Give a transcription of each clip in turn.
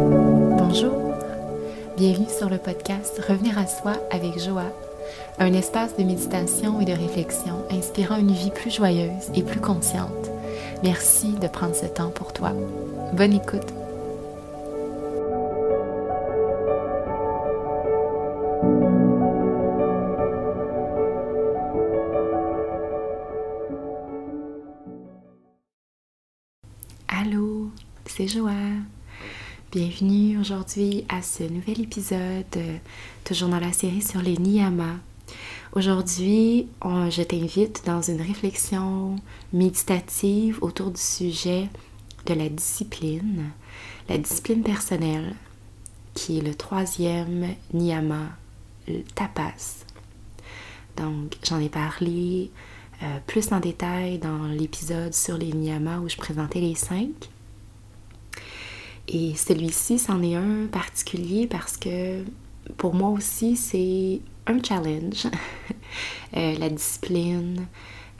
Bonjour, bienvenue sur le podcast Revenir à soi avec Joa, un espace de méditation et de réflexion inspirant une vie plus joyeuse et plus consciente. Merci de prendre ce temps pour toi. Bonne écoute. Allô, c'est Joa. Bienvenue aujourd'hui à ce nouvel épisode, toujours dans la série sur les niyamas. Aujourd'hui, je t'invite dans une réflexion méditative autour du sujet de la discipline personnelle, qui est le 3e niyama, le tapas. Donc, j'en ai parlé plus en détail dans l'épisode sur les niyamas où je présentais les 5. Et celui-ci, c'en est un particulier parce que pour moi aussi, c'est un challenge. La discipline,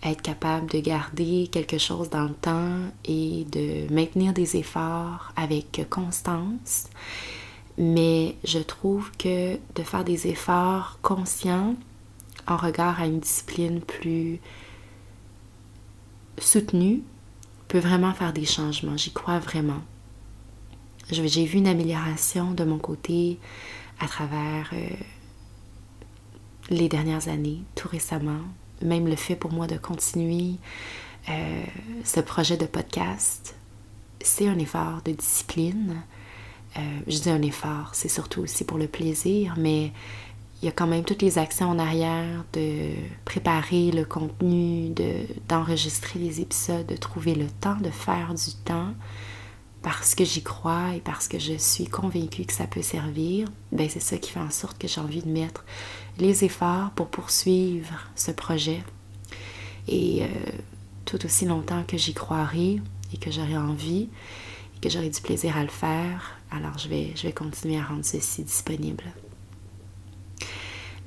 être capable de garder quelque chose dans le temps et de maintenir des efforts avec constance. Mais je trouve que de faire des efforts conscients en regard à une discipline plus soutenue peut vraiment faire des changements. J'y crois vraiment. J'ai vu une amélioration de mon côté à travers les dernières années, tout récemment. Même le fait pour moi de continuer ce projet de podcast, c'est un effort de discipline. Je dis un effort, c'est surtout aussi pour le plaisir, mais il y a quand même toutes les actions en arrière de préparer le contenu, d'enregistrer les épisodes, de trouver le temps, de faire du temps. Parce que j'y crois et parce que je suis convaincue que ça peut servir, ben c'est ça qui fait en sorte que j'ai envie de mettre les efforts pour poursuivre ce projet. Et tout aussi longtemps que j'y croirai et que j'aurai envie et que j'aurai du plaisir à le faire, alors je vais continuer à rendre ceci disponible.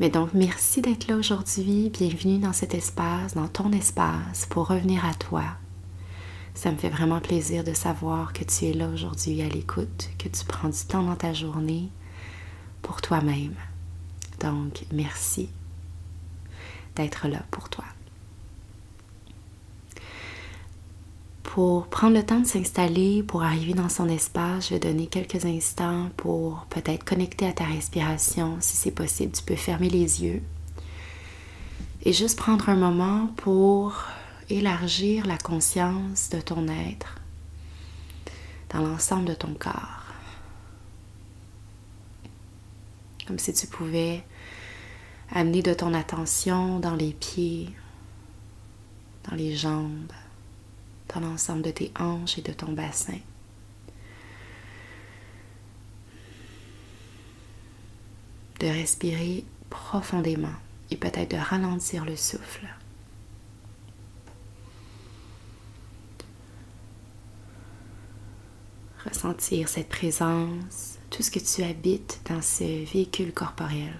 Mais donc, merci d'être là aujourd'hui. Bienvenue dans cet espace, dans ton espace, pour revenir à toi. Ça me fait vraiment plaisir de savoir que tu es là aujourd'hui à l'écoute, que tu prends du temps dans ta journée pour toi-même. Donc, merci d'être là pour toi. Pour prendre le temps de s'installer, pour arriver dans son espace, je vais donner quelques instants pour peut-être connecter à ta respiration. Si c'est possible, tu peux fermer les yeux et juste prendre un moment pour élargir la conscience de ton être dans l'ensemble de ton corps. Comme si tu pouvais amener de ton attention dans les pieds, dans les jambes, dans l'ensemble de tes hanches et de ton bassin. De respirer profondément et peut-être de ralentir le souffle. Ressentir cette présence, tout ce que tu habites dans ce véhicule corporel,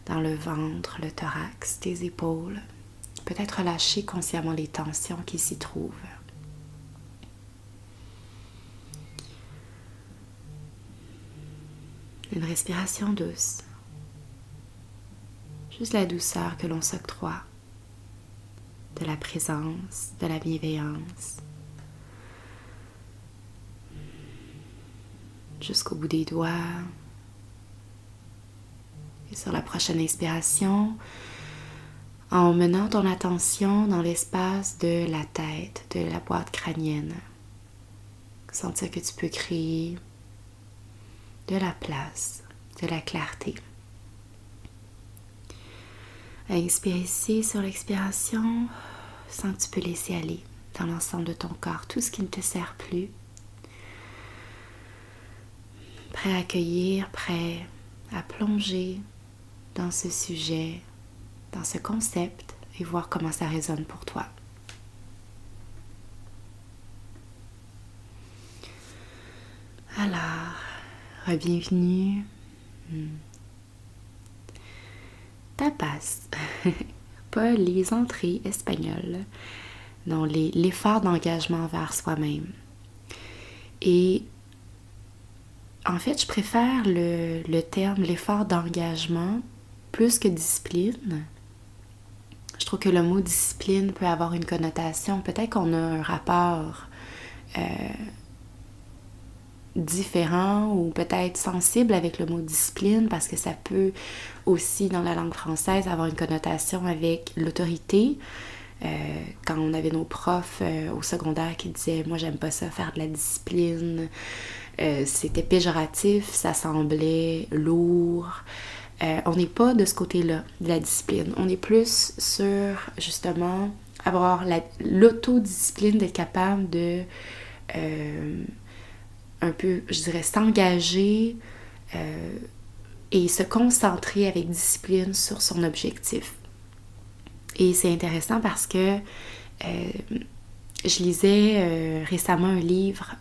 dans le ventre, le thorax, tes épaules. Peut-être relâcher consciemment les tensions qui s'y trouvent. Une respiration douce. Juste la douceur que l'on s'octroie, de la présence, de la bienveillance. Jusqu'au bout des doigts. Et sur la prochaine inspiration, en menant ton attention dans l'espace de la tête, de la boîte crânienne. Sentir que tu peux créer de la place, de la clarté. Inspire ici sur l'expiration, sens que tu peux laisser aller dans l'ensemble de ton corps tout ce qui ne te sert plus. Prêt à accueillir, prêt à plonger dans ce sujet, dans ce concept et voir comment ça résonne pour toi. Alors, bienvenue. Tapas, pas les entrées espagnoles, non, l'effort d'engagement envers soi-même. Et En fait, je préfère le terme, l'effort d'engagement, plus que discipline. Je trouve que le mot discipline peut avoir une connotation. Peut-être qu'on a un rapport différent ou peut-être sensible avec le mot discipline parce que ça peut aussi, dans la langue française, avoir une connotation avec l'autorité. Quand on avait nos profs au secondaire qui disaient « Moi, j'aime pas ça, faire de la discipline », c'était péjoratif, ça semblait lourd. On n'est pas de ce côté-là, de la discipline. On est plus sur, justement, avoir l'autodiscipline, d'être capable de un peu, je dirais, s'engager et se concentrer avec discipline sur son objectif. Et c'est intéressant parce que je lisais récemment un livre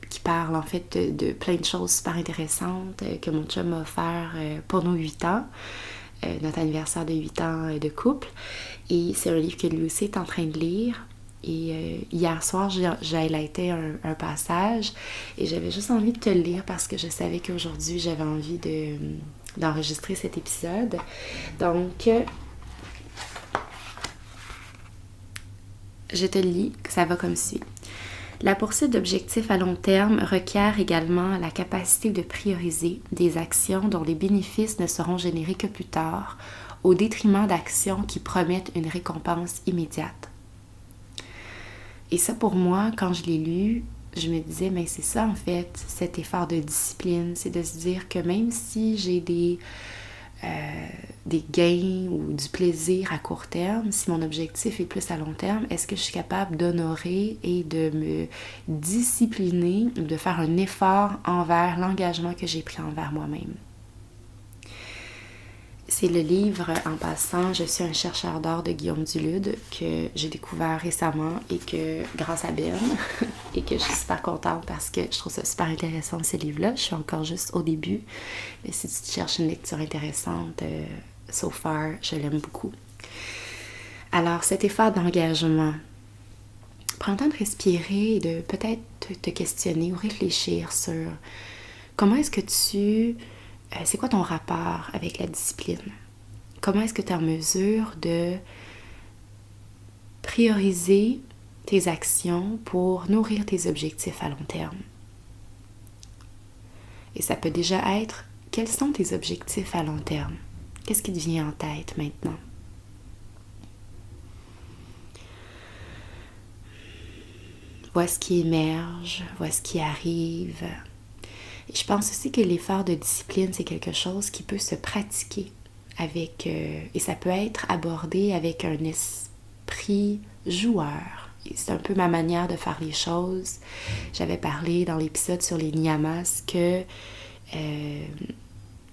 qui parle en fait de plein de choses super intéressantes que mon chum m'a offert pour nos 8 ans, notre anniversaire de 8 ans de couple. Et c'est un livre que lui aussi est en train de lire. Et hier soir, j'ai highlighté un passage et j'avais juste envie de te le lire parce que je savais qu'aujourd'hui, j'avais envie d'enregistrer cet épisode. Donc, je te le lis, ça va comme suit. La poursuite d'objectifs à long terme requiert également la capacité de prioriser des actions dont les bénéfices ne seront générés que plus tard, au détriment d'actions qui promettent une récompense immédiate. Et ça, pour moi, quand je l'ai lu, je me disais, mais c'est ça en fait, cet effort de discipline, c'est de se dire que même si j'ai des gains ou du plaisir à court terme, si mon objectif est plus à long terme, est-ce que je suis capable d'honorer et de me discipliner, de faire un effort envers l'engagement que j'ai pris envers moi-même? C'est le livre, en passant, Je suis un chercheur d'or de Guillaume Dulude que j'ai découvert récemment et que, grâce à Ben, et que je suis super contente parce que je trouve ça super intéressant, ce livre-là. Je suis encore juste au début, mais si tu cherches une lecture intéressante, so far, je l'aime beaucoup. Alors, cet effort d'engagement, prends le temps de respirer et de peut-être te questionner ou réfléchir sur comment est-ce que c'est quoi ton rapport avec la discipline? Comment est-ce que tu es en mesure de prioriser tes actions pour nourrir tes objectifs à long terme? Et ça peut déjà être, quels sont tes objectifs à long terme? Qu'est-ce qui te vient en tête maintenant? Vois ce qui émerge, vois ce qui arrive. Et je pense aussi que l'effort de discipline, c'est quelque chose qui peut se pratiquer avec, et ça peut être abordé avec un esprit joueur. Et c'est un peu ma manière de faire les choses. J'avais parlé dans l'épisode sur les niyamas que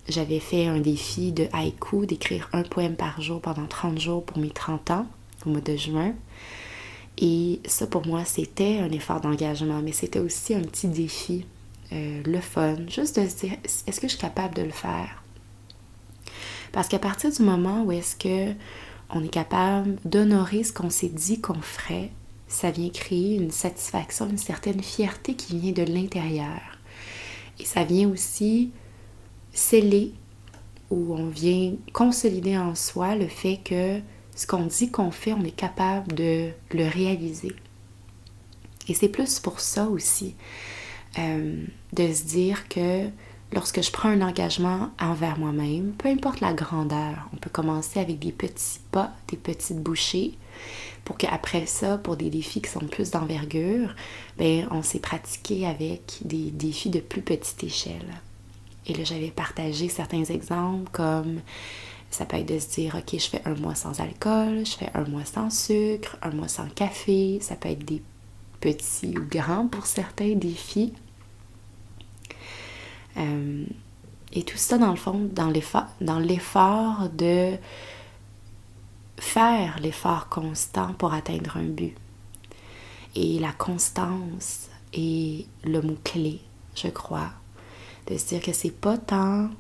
j'avais fait un défi de haïku, d'écrire un poème par jour pendant 30 jours pour mes 30 ans, au mois de juin. Et ça, pour moi, c'était un effort d'engagement, mais c'était aussi un petit défi. Le fun, juste de se dire, est-ce que je suis capable de le faire? Parce qu'à partir du moment où est-ce que on est capable d'honorer ce qu'on s'est dit qu'on ferait, ça vient créer une satisfaction, une certaine fierté qui vient de l'intérieur. Et ça vient aussi sceller, ou on vient consolider en soi le fait que ce qu'on dit qu'on fait, on est capable de le réaliser. Et c'est plus pour ça aussi. De se dire que lorsque je prends un engagement envers moi-même, peu importe la grandeur, on peut commencer avec des petits pas, des petites bouchées, pour qu'après ça, pour des défis qui sont plus d'envergure, on s'est pratiqué avec des défis de plus petite échelle. Et là, j'avais partagé certains exemples comme ça peut être de se dire, ok, je fais un mois sans alcool, je fais un mois sans sucre, un mois sans café, ça peut être des petits ou grands pour certains défis. Et tout ça, dans le fond, dans l'effort de faire l'effort constant pour atteindre un but. Et la constance est le mot-clé, je crois. De se dire que c'est pas tant...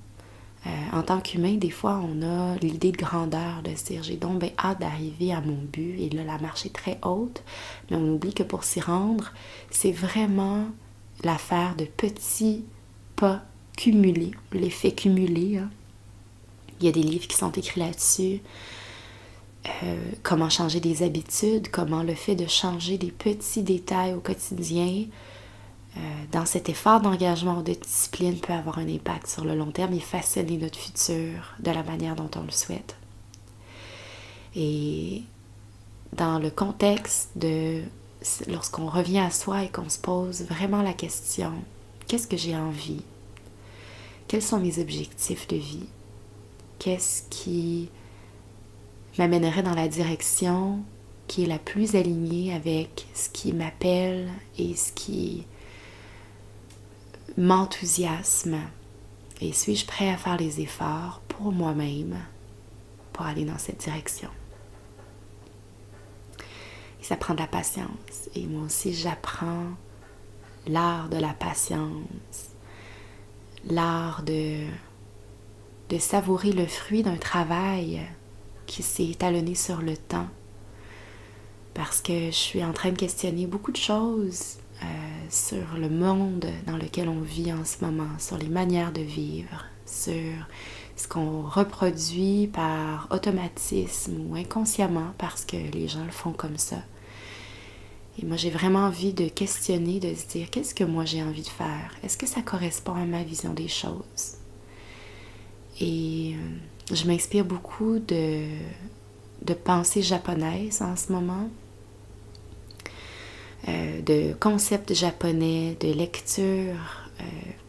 en tant qu'humain, des fois, on a l'idée de grandeur, de se dire j'ai donc bien hâte d'arriver à mon but, et là, la marche est très haute, mais on oublie que pour s'y rendre, c'est vraiment l'affaire de petits pas cumuler, l'effet cumulé. Hein. Il y a des livres qui sont écrits là-dessus. Comment changer des habitudes, comment le fait de changer des petits détails au quotidien, dans cet effort d'engagement ou de discipline peut avoir un impact sur le long terme et façonner notre futur de la manière dont on le souhaite. Et dans le contexte de lorsqu'on revient à soi et qu'on se pose vraiment la question, qu'est-ce que j'ai envie? Quels sont mes objectifs de vie? Qu'est-ce qui m'amènerait dans la direction qui est la plus alignée avec ce qui m'appelle et ce qui m'enthousiasme? Et suis-je prêt à faire les efforts pour moi-même pour aller dans cette direction? Et ça prend de la patience. Et moi aussi, j'apprends l'art de la patience, l'art de savourer le fruit d'un travail qui s'est étalonné sur le temps. Parce que je suis en train de questionner beaucoup de choses sur le monde dans lequel on vit en ce moment, sur les manières de vivre, sur ce qu'on reproduit par automatisme ou inconsciemment parce que les gens le font comme ça. Et moi, j'ai vraiment envie de questionner, de se dire, qu'est-ce que moi j'ai envie de faire? Est-ce que ça correspond à ma vision des choses? Et je m'inspire beaucoup de pensées japonaises en ce moment, de concepts japonais, de lecture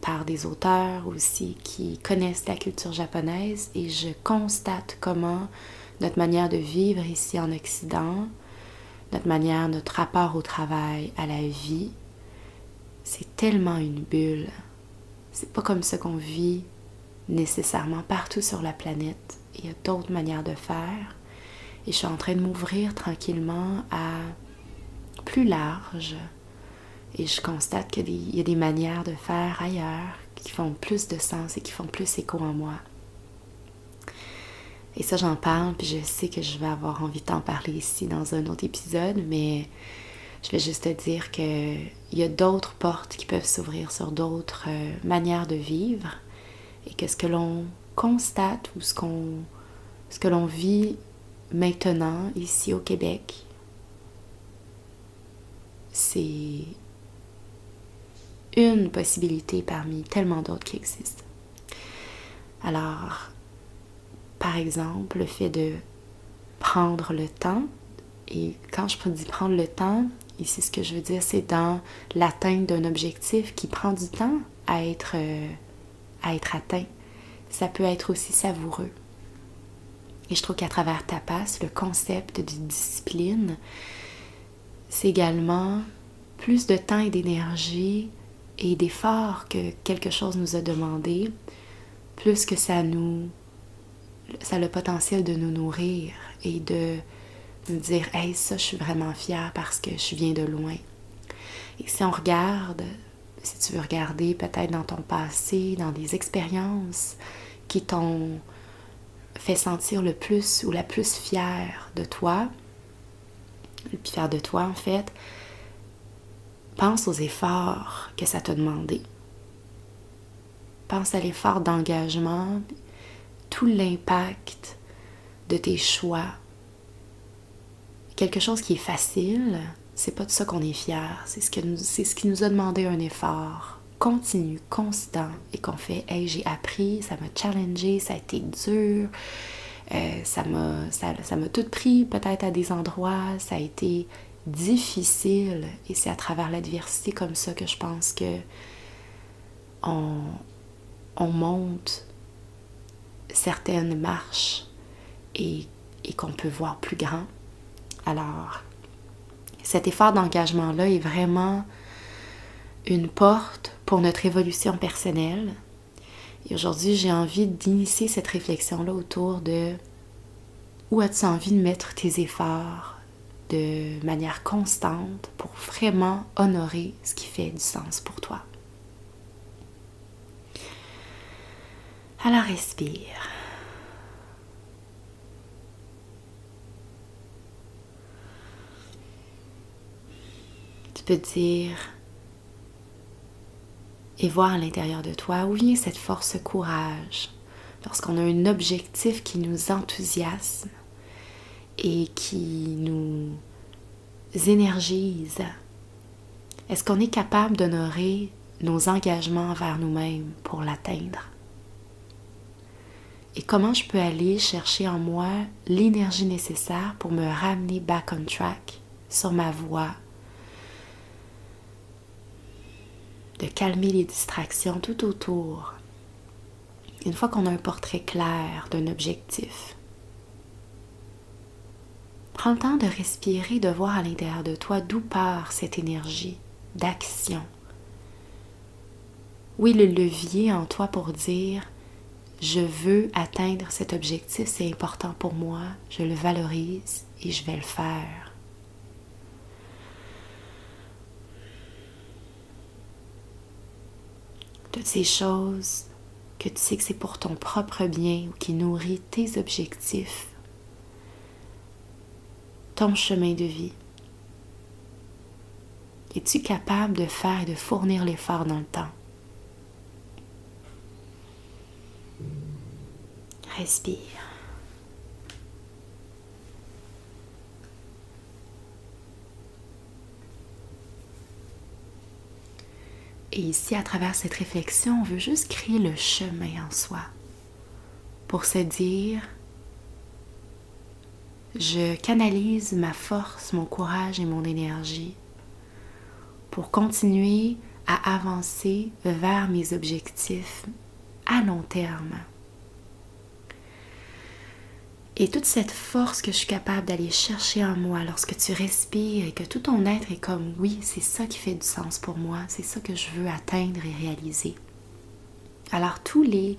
par des auteurs aussi qui connaissent la culture japonaise, et je constate comment notre manière de vivre ici en Occident, notre rapport au travail, à la vie, c'est tellement une bulle. C'est pas comme ça qu'on vit nécessairement partout sur la planète. Il y a d'autres manières de faire. Et je suis en train de m'ouvrir tranquillement à plus large. Et je constate qu'il y a des manières de faire ailleurs qui font plus de sens et qui font plus écho en moi. Et ça, j'en parle, puis je sais que je vais avoir envie de t'en parler ici dans un autre épisode, mais je vais juste te dire qu'il y a d'autres portes qui peuvent s'ouvrir sur d'autres manières de vivre, et que ce que l'on constate ou ce que l'on vit maintenant ici au Québec, c'est une possibilité parmi tellement d'autres qui existent. Alors, par exemple, le fait de prendre le temps, et quand je dis prendre le temps, ici ce que je veux dire, c'est dans l'atteinte d'un objectif qui prend du temps à être atteint. Ça peut être aussi savoureux. Et je trouve qu'à travers Tapas, le concept de discipline, c'est également plus de temps et d'énergie et d'effort que quelque chose nous a demandé, plus que ça a le potentiel de nous nourrir et de nous dire « Hey, ça, je suis vraiment fière parce que je viens de loin. » Et si on regarde, si tu veux regarder peut-être dans ton passé, dans des expériences qui t'ont fait sentir le plus ou la plus fière de toi, le plus fière de toi en fait, pense aux efforts que ça t'a demandé. Pense à l'effort d'engagement, tout l'impact de tes choix. Quelque chose qui est facile, c'est pas de ça qu'on est fier. C'est ce qui nous a demandé un effort continu, constant, et qu'on fait « Hey, j'ai appris, ça m'a challengé, ça a été dur, ça m'a tout pris peut-être à des endroits, ça a été difficile. » Et c'est à travers l'adversité comme ça que je pense que on monte certaines marches et qu'on peut voir plus grand. Alors, cet effort d'engagement-là est vraiment une porte pour notre évolution personnelle. Et aujourd'hui, j'ai envie d'initier cette réflexion-là autour de où as-tu envie de mettre tes efforts de manière constante pour vraiment honorer ce qui fait du sens pour toi. Alors, respire. Tu peux dire et voir à l'intérieur de toi où vient cette force, ce courage, lorsqu'on a un objectif qui nous enthousiasme et qui nous énergise. Est-ce qu'on est capable d'honorer nos engagements envers nous-mêmes pour l'atteindre? Et comment je peux aller chercher en moi l'énergie nécessaire pour me ramener back on track, sur ma voie, de calmer les distractions tout autour. Une fois qu'on a un portrait clair d'un objectif, prends le temps de respirer, de voir à l'intérieur de toi d'où part cette énergie d'action. Où est le levier en toi pour dire « Je veux atteindre cet objectif, c'est important pour moi, je le valorise et je vais le faire. » Toutes ces choses que tu sais que c'est pour ton propre bien ou qui nourrit tes objectifs, ton chemin de vie. Es-tu capable de faire et de fournir l'effort dans le temps? Respire. Et ici, à travers cette réflexion, on veut juste créer le chemin en soi pour se dire « Je canalise ma force, mon courage et mon énergie pour continuer à avancer vers mes objectifs à long terme. » Et toute cette force que je suis capable d'aller chercher en moi lorsque tu respires et que tout ton être est comme « Oui, c'est ça qui fait du sens pour moi, c'est ça que je veux atteindre et réaliser. » Alors tous les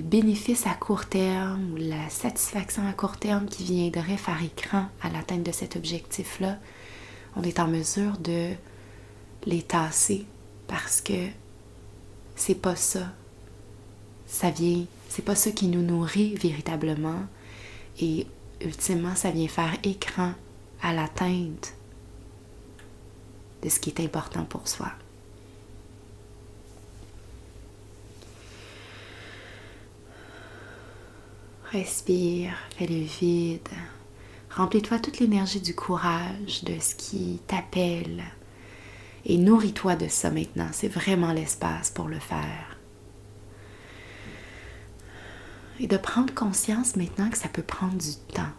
bénéfices à court terme ou la satisfaction à court terme qui viendraient faire écran à l'atteinte de cet objectif-là, on est en mesure de les tasser parce que c'est pas ça. C'est pas ça qui nous nourrit véritablement et ultimement ça vient faire écran à l'atteinte de ce qui est important pour soi. Respire, fais le vide, remplis-toi toute l'énergie du courage, de ce qui t'appelle et nourris-toi de ça maintenant, c'est vraiment l'espace pour le faire. Et de prendre conscience maintenant que ça peut prendre du temps,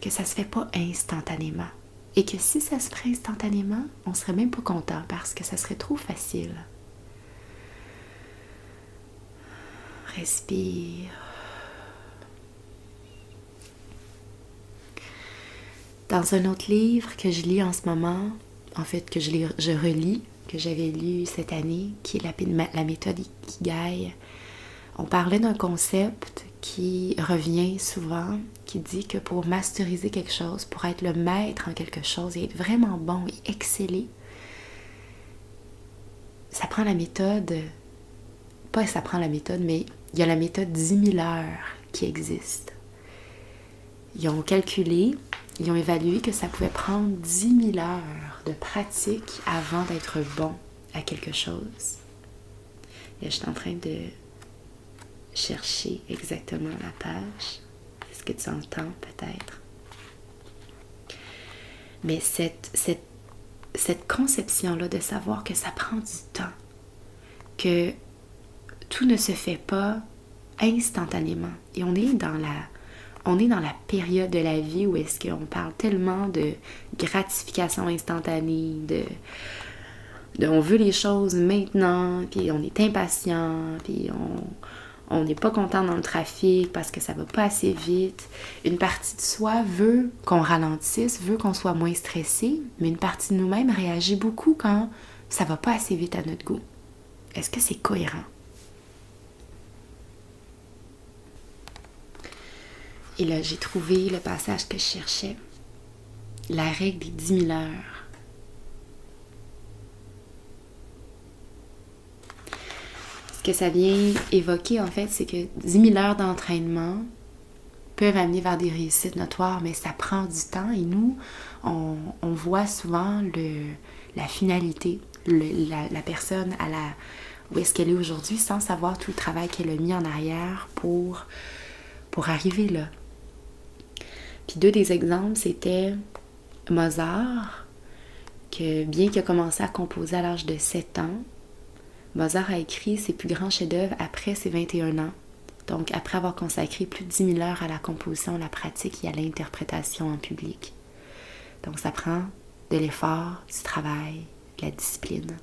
que ça se fait pas instantanément. Et que si ça se ferait instantanément, on serait même pas content parce que ça serait trop facile. Respire. Dans un autre livre que je lis en ce moment, en fait que je relis, que j'avais lu cette année, qui est la méthode Ikigai, on parlait d'un concept qui revient souvent, qui dit que pour masteriser quelque chose, pour être le maître en quelque chose et être vraiment bon et exceller, ça prend la méthode, mais il y a la méthode 10 000 heures qui existe. Ils ont calculé, ils ont évalué que ça pouvait prendre 10 000 heures de pratique avant d'être bon à quelque chose. Et je suis en train de chercher exactement la page. Est-ce que tu entends peut-être? Mais cette conception-là de savoir que ça prend du temps, que tout ne se fait pas instantanément. Et on est dans la période de la vie où est-ce qu'on parle tellement de gratification instantanée, on veut les choses maintenant, puis on est impatient, puis on n'est pas content dans le trafic parce que ça va pas assez vite. Une partie de soi veut qu'on ralentisse, veut qu'on soit moins stressé, mais une partie de nous-mêmes réagit beaucoup quand ça va pas assez vite à notre goût. Est-ce que c'est cohérent? Et là, j'ai trouvé le passage que je cherchais. La règle des 10 000 heures. Ce que ça vient évoquer, en fait, c'est que 10 000 heures d'entraînement peuvent amener vers des réussites notoires, mais ça prend du temps. Et nous, on voit souvent la finalité, la personne où est-ce qu'elle est aujourd'hui sans savoir tout le travail qu'elle a mis en arrière pour arriver là. Puis 2 des exemples, c'était Mozart, que bien qu'il a commencé à composer à l'âge de 7 ans, Mozart a écrit ses plus grands chefs-d'œuvre après ses 21 ans. Donc, après avoir consacré plus de 10 000 heures à la composition, à la pratique et à l'interprétation en public. Donc, ça prend de l'effort, du travail, de la discipline.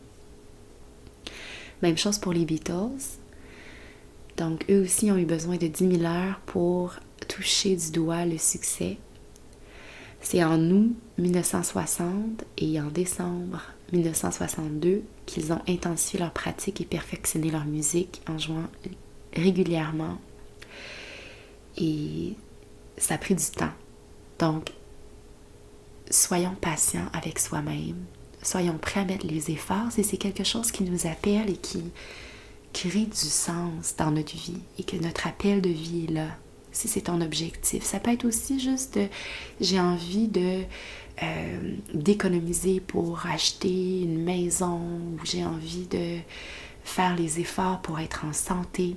Même chose pour les Beatles. Donc, eux aussi ont eu besoin de 10 000 heures pour toucher du doigt le succès. C'est en août 1960 et en décembre 1962 qu'ils ont intensifié leur pratique et perfectionné leur musique en jouant régulièrement. Et ça a pris du temps. Donc, soyons patients avec soi-même. Soyons prêts à mettre les efforts si c'est quelque chose qui nous appelle et qui crée du sens dans notre vie et que notre appel de vie est là. Si c'est ton objectif. Ça peut être aussi juste j'ai envie d'économiser pour acheter une maison ou j'ai envie de faire les efforts pour être en santé.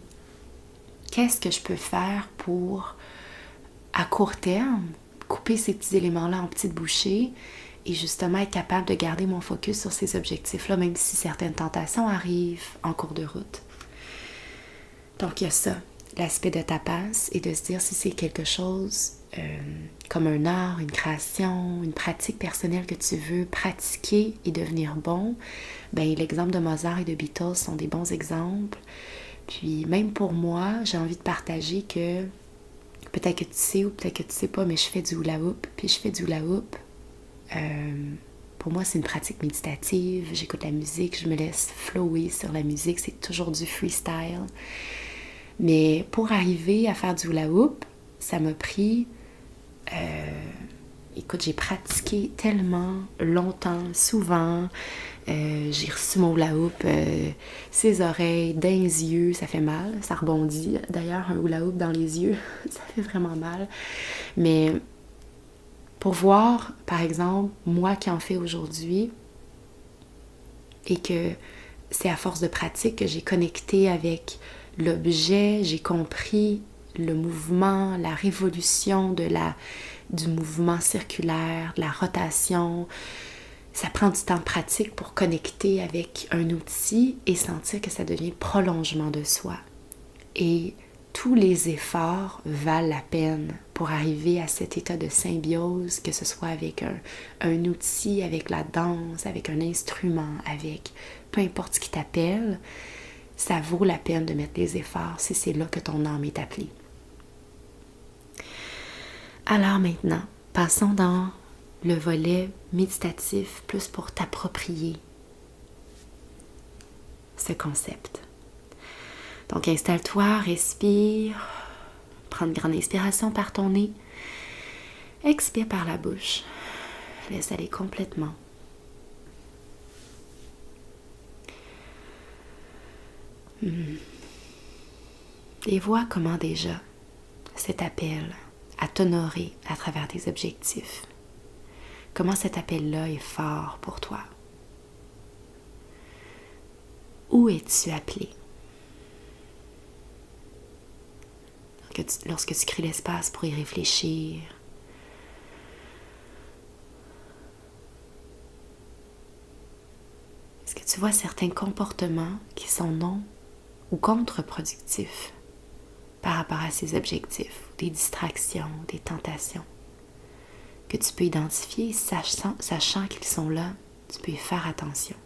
Qu'est-ce que je peux faire pour, à court terme, couper ces petits éléments-là en petites bouchées et justement être capable de garder mon focus sur ces objectifs-là, même si certaines tentations arrivent en cours de route. Donc, il y a ça, l'aspect de tapas et de se dire si c'est quelque chose comme un art, une création, une pratique personnelle que tu veux pratiquer et devenir bon, ben l'exemple de Mozart et de Beatles sont des bons exemples. Puis même pour moi, j'ai envie de partager que peut-être que tu sais ou peut-être que tu sais pas, mais je fais du hula hoop. Puis je fais du hula hoop. Pour moi, c'est une pratique méditative. J'écoute la musique, je me laisse flower sur la musique. C'est toujours du freestyle. Mais pour arriver à faire du hula hoop, ça m'a pris... écoute, j'ai pratiqué tellement longtemps, souvent. J'ai reçu mon hula hoop, ses oreilles, dans les yeux, ça fait mal, ça rebondit. D'ailleurs, un hula hoop dans les yeux, ça fait vraiment mal. Mais pour voir, par exemple, moi qui en fais aujourd'hui, et que c'est à force de pratique que j'ai connecté avec l'objet, j'ai compris le mouvement, la révolution du mouvement circulaire, de la rotation. Ça prend du temps de pratique pour connecter avec un outil et sentir que ça devient prolongement de soi. Et tous les efforts valent la peine pour arriver à cet état de symbiose, que ce soit avec un outil, avec la danse, avec un instrument, avec peu importe ce qui t'appelle, ça vaut la peine de mettre des efforts si c'est là que ton âme est appelée. Alors maintenant, passons dans le volet méditatif, plus pour t'approprier ce concept. Donc installe-toi, respire, prends une grande inspiration par ton nez, expire par la bouche, laisse aller complètement. Et vois comment déjà cet appel à t'honorer à travers tes objectifs. Comment cet appel-là est fort pour toi. Où es-tu appelé? Lorsque tu crées l'espace pour y réfléchir, est-ce que tu vois certains comportements qui sont non ou contre-productifs par rapport à ces objectifs, des distractions, des tentations, que tu peux identifier, sachant qu'ils sont là, tu peux y faire attention.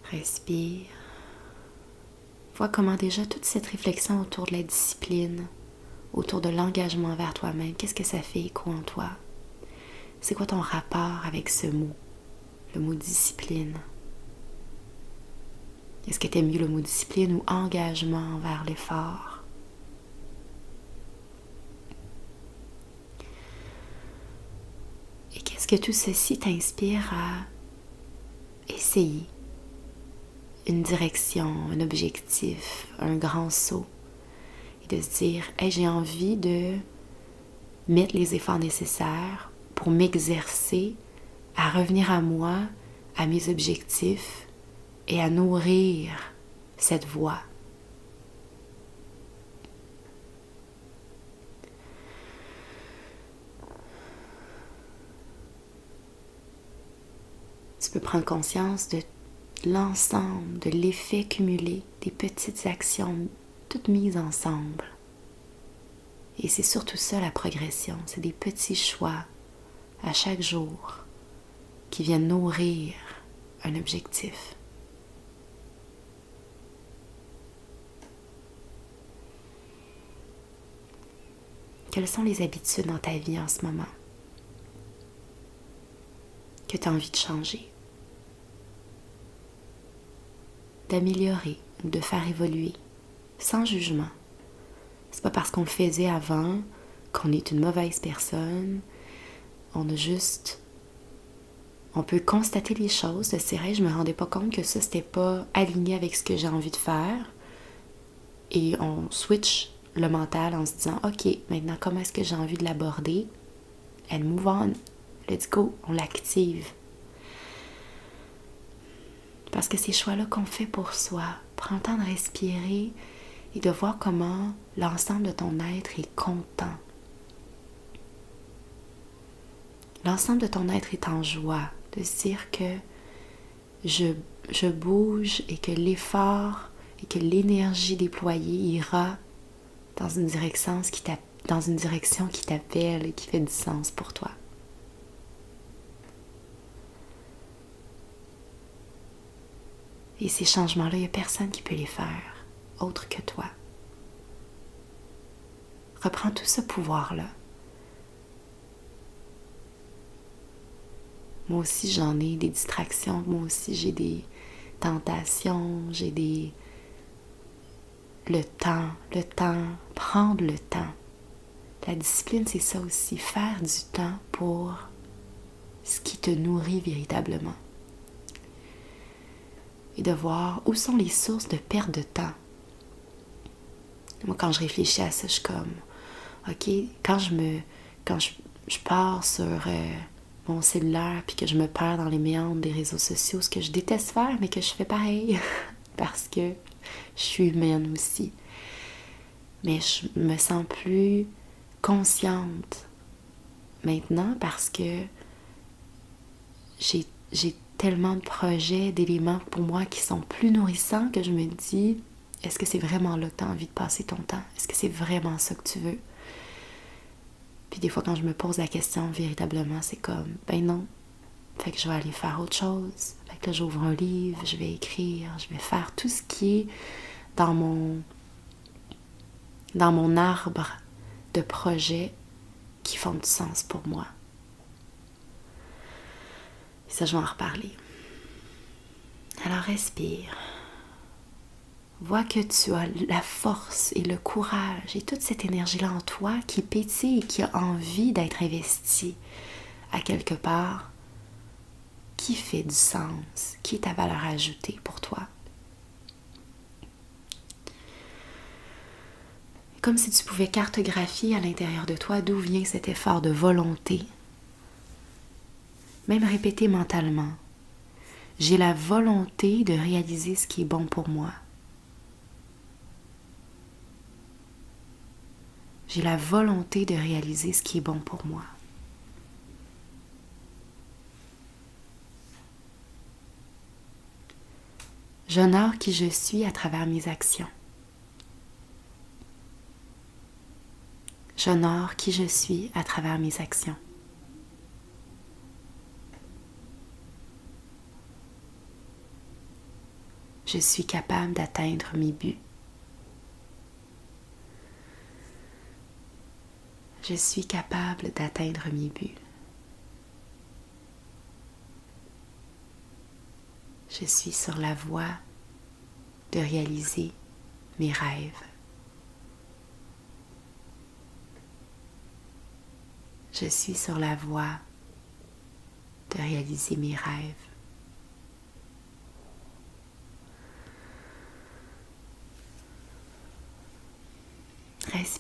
Respire. Vois comment déjà toute cette réflexion autour de la discipline, autour de l'engagement envers toi-même, qu'est-ce que ça fait écho en toi? C'est quoi ton rapport avec ce mot, le mot discipline? Est-ce que tu aimes mieux le mot discipline ou engagement envers l'effort? Et qu'est-ce que tout ceci t'inspire à essayer? une direction, un objectif, un grand saut. Et de se dire, hey, j'ai envie de mettre les efforts nécessaires pour m'exercer à revenir à moi, à mes objectifs et à nourrir cette voie. Tu peux prendre conscience de l'ensemble, de l'effet cumulé des petites actions toutes mises ensemble. Et c'est surtout ça la progression, c'est des petits choix à chaque jour qui viennent nourrir un objectif. Quelles sont les habitudes dans ta vie en ce moment que tu as envie de changer, d'améliorer ou de faire évoluer, sans jugement? C'est pas parce qu'on le faisait avant qu'on est une mauvaise personne. On peut constater les choses, de se dire, hey, je me rendais pas compte que ça, c'était pas aligné avec ce que j'ai envie de faire. Et on switch le mental en se disant, ok, maintenant, comment est-ce que j'ai envie de l'aborder? And move on. Let's go. On l'active. Parce que ces choix-là qu'on fait pour soi, prends le temps de respirer et de voir comment l'ensemble de ton être est content. L'ensemble de ton être est en joie, de se dire que je bouge et que l'effort et que l'énergie déployée ira dans une direction qui t'appelle et qui fait du sens pour toi. Et ces changements-là, il n'y a personne qui peut les faire, autre que toi. Reprends tout ce pouvoir-là. Moi aussi, j'en ai des distractions. Moi aussi, j'ai des tentations. Le temps, prendre le temps. La discipline, c'est ça aussi. Faire du temps pour ce qui te nourrit véritablement. Et de voir où sont les sources de perte de temps. Moi, quand je réfléchis à ça, je suis comme, ok, quand je pars sur mon cellulaire puis que je me perds dans les méandres des réseaux sociaux, ce que je déteste faire, mais que je fais pareil, parce que je suis humaine aussi. Mais je me sens plus consciente maintenant parce que j'ai tellement de projets, d'éléments pour moi qui sont plus nourrissants que je me dis, est-ce que c'est vraiment là que tu as envie de passer ton temps? Est-ce que c'est vraiment ça que tu veux? Puis des fois, quand je me pose la question, véritablement, c'est comme, ben non. Fait que je vais aller faire autre chose. Fait que là, j'ouvre un livre, je vais écrire, je vais faire tout ce qui est dans mon arbre de projets qui font du sens pour moi. Et ça, je vais en reparler. Alors, respire. Vois que tu as la force et le courage et toute cette énergie-là en toi qui pétille et qui a envie d'être investie à quelque part, qui fait du sens, qui est ta valeur ajoutée pour toi. Comme si tu pouvais cartographier à l'intérieur de toi d'où vient cet effort de volonté. Même répéter mentalement. J'ai la volonté de réaliser ce qui est bon pour moi. J'ai la volonté de réaliser ce qui est bon pour moi. J'honore qui je suis à travers mes actions. J'honore qui je suis à travers mes actions. Je suis capable d'atteindre mes buts. Je suis capable d'atteindre mes buts. Je suis sur la voie de réaliser mes rêves. Je suis sur la voie de réaliser mes rêves.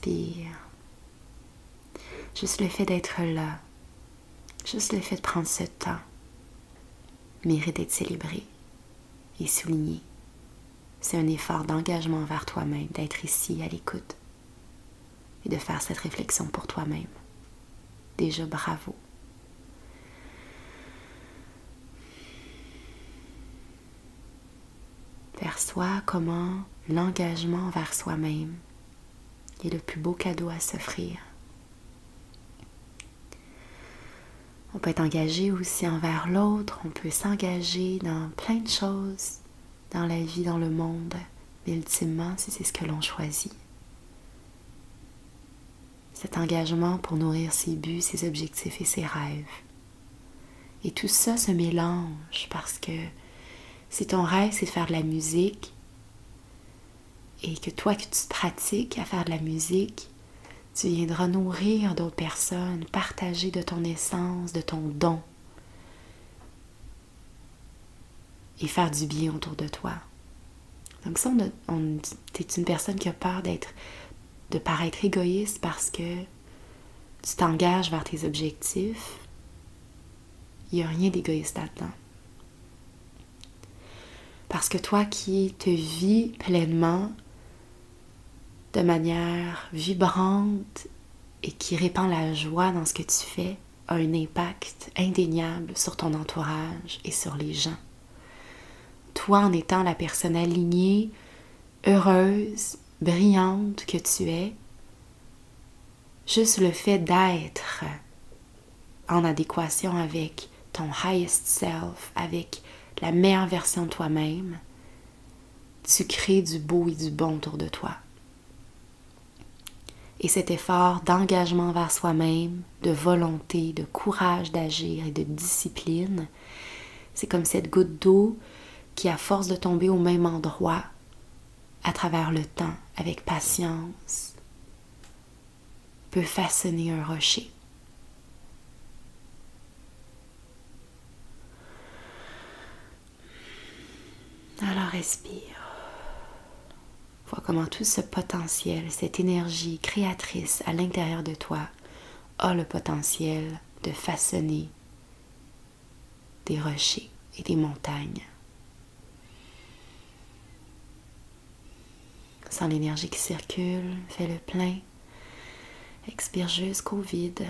respire. Juste le fait d'être là, juste le fait de prendre ce temps mérite d'être célébré et souligné. C'est un effort d'engagement envers toi-même, d'être ici à l'écoute et de faire cette réflexion pour toi-même. Déjà, bravo. Perçois comment l'engagement envers soi-même est le plus beau cadeau à s'offrir. On peut être engagé aussi envers l'autre, on peut s'engager dans plein de choses, dans la vie, dans le monde, mais ultimement, c'est ce que l'on choisit. Cet engagement pour nourrir ses buts, ses objectifs et ses rêves. Et tout ça se mélange parce que si ton rêve, c'est de faire de la musique, et que toi, que tu te pratiques à faire de la musique, tu viendras nourrir d'autres personnes, partager de ton essence, de ton don, et faire du bien autour de toi. Donc ça, t'es une personne qui a peur de paraître égoïste parce que tu t'engages vers tes objectifs. Il n'y a rien d'égoïste là-dedans. Parce que toi qui te vis pleinement, de manière vibrante et qui répand la joie dans ce que tu fais, a un impact indéniable sur ton entourage et sur les gens. Toi, en étant la personne alignée, heureuse, brillante que tu es, juste le fait d'être en adéquation avec ton highest self, avec la meilleure version de toi-même, tu crées du beau et du bon autour de toi. Et cet effort d'engagement vers soi-même, de volonté, de courage d'agir et de discipline, c'est comme cette goutte d'eau qui, à force de tomber au même endroit, à travers le temps, avec patience, peut façonner un rocher. Alors respire. Vois comment tout ce potentiel, cette énergie créatrice à l'intérieur de toi a le potentiel de façonner des rochers et des montagnes. Sens l'énergie qui circule, fais le plein. Expire jusqu'au vide.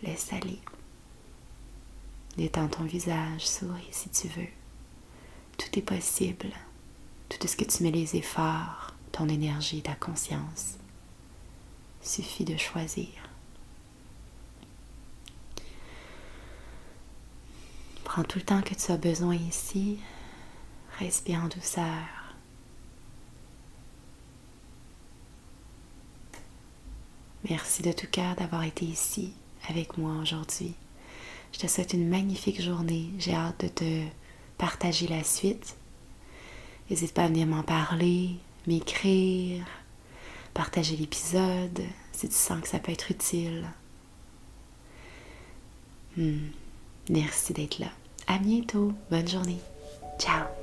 Laisse aller. Détends ton visage, souris si tu veux. Tout est possible. Tout ce que tu mets les efforts, ton énergie, ta conscience. Suffit de choisir. Prends tout le temps que tu as besoin ici. Respire en douceur. Merci de tout cœur d'avoir été ici avec moi aujourd'hui. Je te souhaite une magnifique journée. J'ai hâte de te partager la suite. N'hésite pas à venir m'en parler, m'écrire, partager l'épisode si tu sens que ça peut être utile. Merci d'être là. À bientôt. Bonne journée. Ciao.